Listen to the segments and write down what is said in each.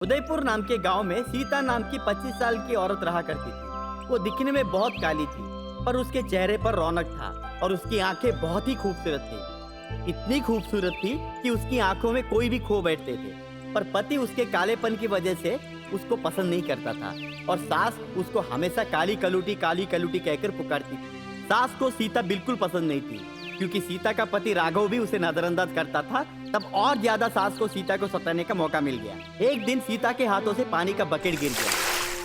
उदयपुर नाम के गांव में सीता नाम की 25 साल की औरत रहा करती थी। वो दिखने में बहुत काली थी, पर उसके चेहरे पर रौनक था और उसकी आंखें बहुत ही खूबसूरत थी। इतनी खूबसूरत थी कि उसकी आंखों में कोई भी खो बैठते थे। पर पति उसके कालेपन की वजह से उसको पसंद नहीं करता था और सास उसको हमेशा काली कलूटी कहकर पुकारती थी। सास को सीता बिल्कुल पसंद नहीं थी, क्योंकि सीता का पति राघव भी उसे नजरअंदाज करता था। तब और ज्यादा सास को सीता को सताने का मौका मिल गया। एक दिन सीता के हाथों से पानी का बकेट गिर गया।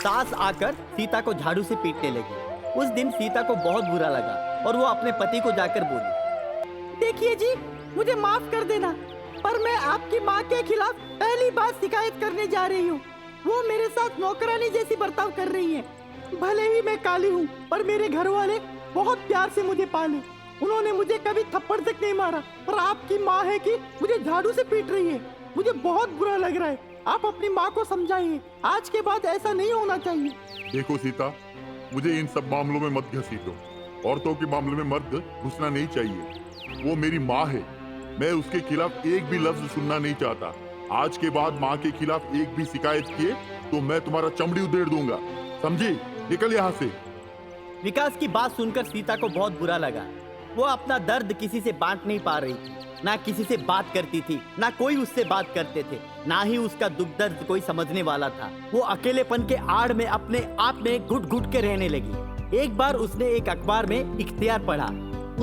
सास आकर सीता को झाड़ू से पीटने लगी। उस दिन सीता को बहुत बुरा लगा और वो अपने पति को जाकर बोली, देखिए जी, मुझे माफ कर देना, पर मैं आपकी माँ के खिलाफ पहली बार शिकायत करने जा रही हूँ। वो मेरे साथ नौकरानी जैसी बर्ताव कर रही है। भले ही मैं काली हूँ, पर मेरे घर वाले बहुत प्यार से मुझे पाले। उन्होंने मुझे कभी थप्पड़ तक नहीं मारा, पर आपकी माँ है कि मुझे झाड़ू से पीट रही है। मुझे बहुत बुरा लग रहा है। आप अपनी माँ को समझाइए, आज के बाद ऐसा नहीं होना चाहिए। देखो सीता, मुझे इन सब मामलों में मत घसीटो। औरतों के मामले में मर्द घुसना नहीं चाहिए। वो मेरी माँ है, मैं उसके खिलाफ एक भी लफ्ज सुनना नहीं चाहता। आज के बाद माँ के खिलाफ एक भी शिकायत किए तो मैं तुम्हारा चमड़ी उधेड़ दूंगा, समझी? निकल यहाँ से। विकास की बात सुनकर सीता को बहुत बुरा लगा। वो अपना दर्द किसी से बांट नहीं पा रही थी, ना किसी से बात करती थी, ना कोई उससे बात करते थे, ना ही उसका दुख दर्द कोई समझने वाला था। वो अकेलेपन के आड़ में अपने आप में घुट घुट के रहने लगी। एक बार उसने एक अखबार में इख्तियार पढ़ा।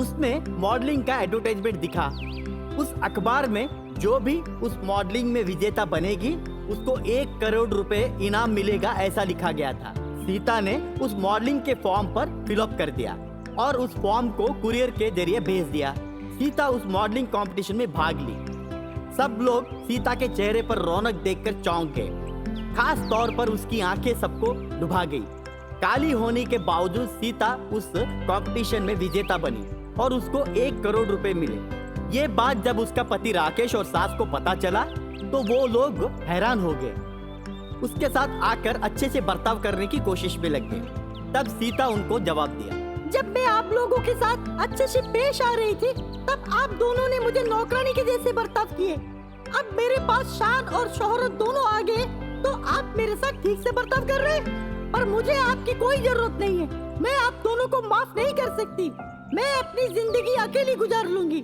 उसमें मॉडलिंग का एडवर्टाइजमेंट दिखा। उस अखबार में जो भी उस मॉडलिंग में विजेता बनेगी उसको 1 करोड़ रुपए इनाम मिलेगा, ऐसा लिखा गया था। सीता ने उस मॉडलिंग के फॉर्म पर फिलअप कर दिया और उस फॉर्म को कुरियर के जरिए भेज दिया। सीता उस मॉडलिंग कंपटीशन में भाग ली। सब लोग सीता के चेहरे पर रौनक देखकर चौंक गए। खास तौर पर उसकी आंखें सबको लुभा गई। काली होने के बावजूद सीता उस कंपटीशन में विजेता बनी और उसको 1 करोड़ रुपए मिले। ये बात जब उसका पति राकेश और सास को पता चला तो वो लोग हैरान हो गए। उसके साथ आकर अच्छे से बर्ताव करने की कोशिश में लग गए। तब सीता उनको जवाब दिया, जब मैं आप लोगों के साथ अच्छे से पेश आ रही थी, तब आप दोनों ने मुझे नौकरानी के जैसे बर्ताव किए। अब मेरे पास शान और शोहरत दोनों आ गए तो आप मेरे साथ ठीक से बर्ताव कर रहे हैं, पर मुझे आपकी कोई जरूरत नहीं है। मैं आप दोनों को माफ नहीं कर सकती। मैं अपनी जिंदगी अकेली गुजार लूंगी।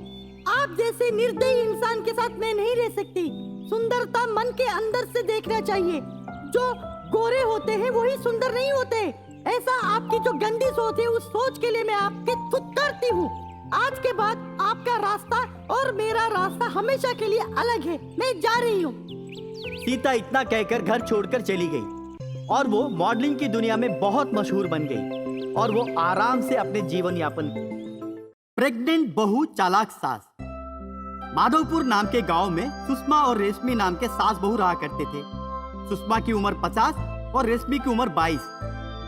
आप जैसे निर्दयी इंसान के साथ मैं नहीं रह सकती। सुंदरता मन के अंदर से देखना चाहिए। जो गोरे होते हैं वही सुंदर नहीं होते। ऐसा आपकी जो गंदी सोच है, उस सोच के लिए मैं आपके धुतकारती हूँ। आज के बाद आपका रास्ता और मेरा रास्ता हमेशा के लिए अलग है। मैं जा रही हूँ। सीता इतना कहकर घर छोड़कर चली गई और वो मॉडलिंग की दुनिया में बहुत मशहूर बन गई और वो आराम से अपने जीवन यापन की। प्रेग्नेंट बहू चालाक सास। माधवपुर नाम के गांव में सुषमा और रेशमी नाम के सास बहू रहा करते थे। सुषमा की उम्र 50 और रेशमी की उम्र 22।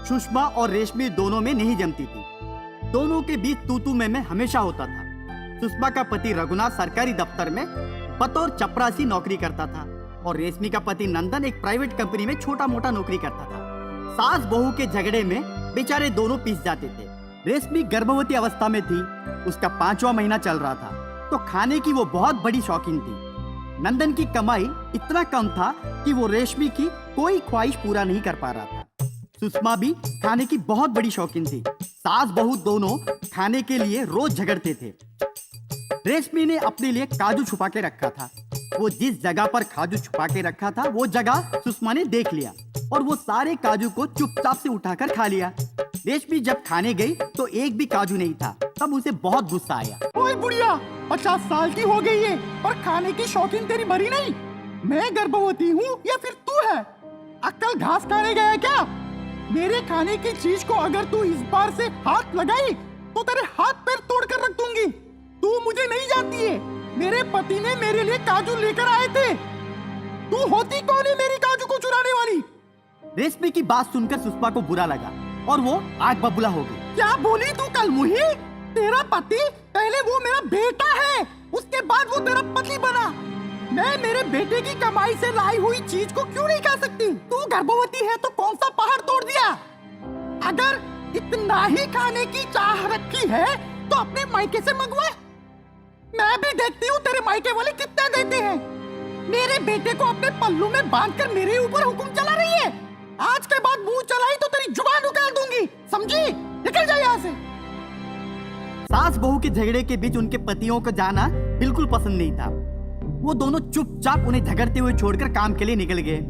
सुषमा और रेशमी दोनों में नहीं जमती थी। दोनों के बीच तू मैं हमेशा होता था। सुषमा का पति रघुनाथ सरकारी दफ्तर में बतौर चपरासी नौकरी करता था और रेशमी का पति नंदन एक प्राइवेट कंपनी में छोटा मोटा नौकरी करता था। सास बहू के झगड़े में बेचारे दोनों पिस जाते थे। रेशमी गर्भवती अवस्था में थी। उसका 5वां महीना चल रहा था, तो खाने की वो बहुत बड़ी शौकीन थी। नंदन की कमाई इतना कम था कि वो रेशमी की कोई ख्वाहिश पूरा नहीं कर पा रहा था। सुषमा भी खाने की बहुत बड़ी शौकीन थी। सास बहू दोनों खाने के लिए रोज झगड़ते थे। रेशमी ने अपने लिए काजू छुपा के रखा था। वो जिस जगह पर काजू छुपा के रखा था वो जगह सुषमा ने देख लिया और वो सारे काजू को चुपचाप से उठाकर खा लिया। रेशमी जब खाने गई तो एक भी काजू नहीं था। तब उसे बहुत गुस्सा आया। ओए बुढ़िया, 50 साल की हो गई है और खाने की शौकीन तेरी मरी नहीं। मैं गर्भवती हूँ या फिर तू है? अक्कल घास खाने गया क्या? मेरे खाने की चीज को अगर तू इस बार से हाथ लगाई तो तेरे हाथ पैर तोड़ कर रख दूंगी। तू मुझे नहीं जानती है। मेरे पति ने मेरे लिए काजू लेकर आए थे। तू होती कौन है मेरी काजू को चुराने वाली? रेशमी की बात सुनकर सुषमा को बुरा लगा और वो आग बबूला हो गई। क्या बोली तू कल मुही? तेरा पति पहले वो मेरा बेटा है, उसके बाद वो तेरा पति बना। मैं मेरे बेटे की कमाई से लाई हुई चीज को क्यों नहीं खा सकती? तू गर्भवती है तो कौन सा पहाड़ तोड़ दिया? अगर इतना ही खाने की चाह रखी है तो अपने मायके से मंगवा। मैं भी देखती हूँ तेरे मायके वाले कितना देते हैं। मेरे बेटे को अपने पल्लू में बांधकर मेरे ऊपर हुक्म चला रही है। आज के बाद मुंह चलाई तो तेरी जुबान उखाड़ दूंगी, समझी? निकल जा यहाँ से। सास बहू के झगड़े के बीच उनके पतियों को जाना बिल्कुल पसंद नहीं था। वो दोनों चुपचाप उन्हें झगड़ते हुए छोड़कर काम के लिए निकल गए।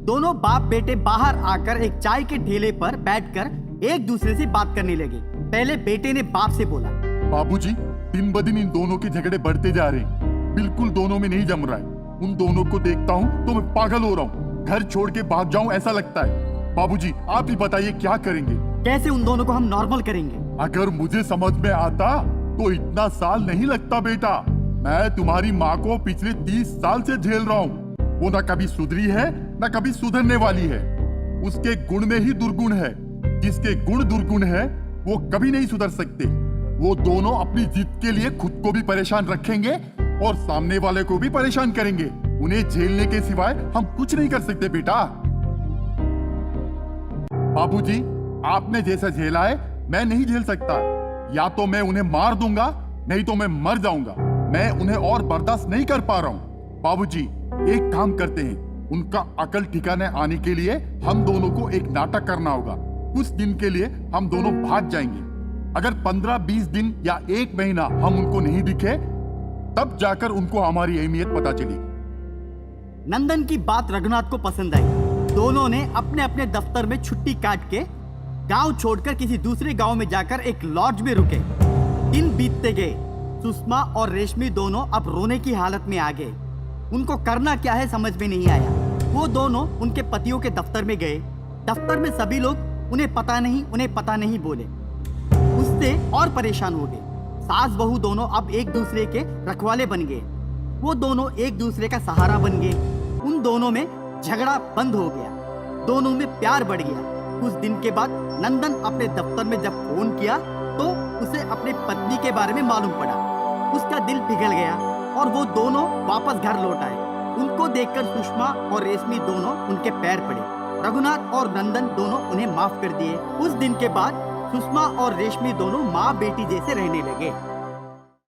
दोनों बाप बेटे बाहर आकर एक चाय के ठेले पर बैठकर एक दूसरे से बात करने लगे। पहले बेटे ने बाप से बोला, बाबूजी, दिन ब दिन इन दोनों के झगड़े बढ़ते जा रहे हैं। बिल्कुल दोनों में नहीं जम रहा है। उन दोनों को देखता हूँ तो मैं पागल हो रहा हूँ। घर छोड़ के भाग जाऊँ ऐसा लगता है। बाबूजी, आप ही बताइए क्या करेंगे? कैसे उन दोनों को हम नॉर्मल करेंगे? अगर मुझे समझ में आता तो इतना साल नहीं लगता बेटा। मैं तुम्हारी माँ को पिछले 30 साल से झेल रहा हूँ। वो ना कभी सुधरी है ना कभी सुधरने वाली है। उसके गुण में ही दुर्गुण है। जिसके गुण दुर्गुण है वो कभी नहीं सुधर सकते। वो दोनों अपनी जिद के लिए खुद को भी परेशान रखेंगे और सामने वाले को भी परेशान करेंगे। उन्हें झेलने के सिवाय हम कुछ नहीं कर सकते बेटा। बाबूजी, आपने जैसा झेला है मैं नहीं झेल सकता। या तो मैं उन्हें मार दूंगा, नहीं तो मैं मर जाऊंगा। मैं उन्हें और बर्दाश्त नहीं कर पा रहा हूँ। बाबूजी, एक काम करते हैं। उनका अकल ठिकाने आने के लिए हम दोनों को एक नाटक करना होगा। कुछ दिन के लिए हम दोनों भाग जाएंगे। अगर 15-20 दिन या 1 महीना हम उनको नहीं दिखे, तब जाकर उनको हमारी अहमियत पता चलेगी। नंदन की बात रघुनाथ को पसंद आई। दोनों ने अपने अपने दफ्तर में छुट्टी काट के गांव छोड़कर किसी दूसरे गांव में जाकर एक लॉज में रुके। दिन बीतते गए। सुषमा और रेशमी दोनों अब रोने की हालत में आ गए। उनको करना क्या है समझ में नहीं आया। वो दोनों उनके पतियों के दफ्तर में गए। दफ्तर में सभी लोग उन्हें पता नहीं बोले। उससे और परेशान हो गए। सास बहू दोनों अब एक दूसरे के रखवाले बन गए। वो दोनों एक दूसरे का सहारा बन गए। उन दोनों में झगड़ा बंद हो गया। दोनों में प्यार बढ़ गया। कुछ दिन के बाद नंदन अपने दफ्तर में जब फोन किया तो उसे अपनी पत्नी के बारे में मालूम पड़ा। उसका दिल पिघल गया और वो दोनों वापस घर लौट आए। उनको देखकर सुषमा और रेशमी दोनों उनके पैर पड़े। रघुनाथ और नंदन दोनों उन्हें माफ कर दिए। उस दिन के बाद सुषमा और रेशमी दोनों माँ बेटी जैसे रहने लगे।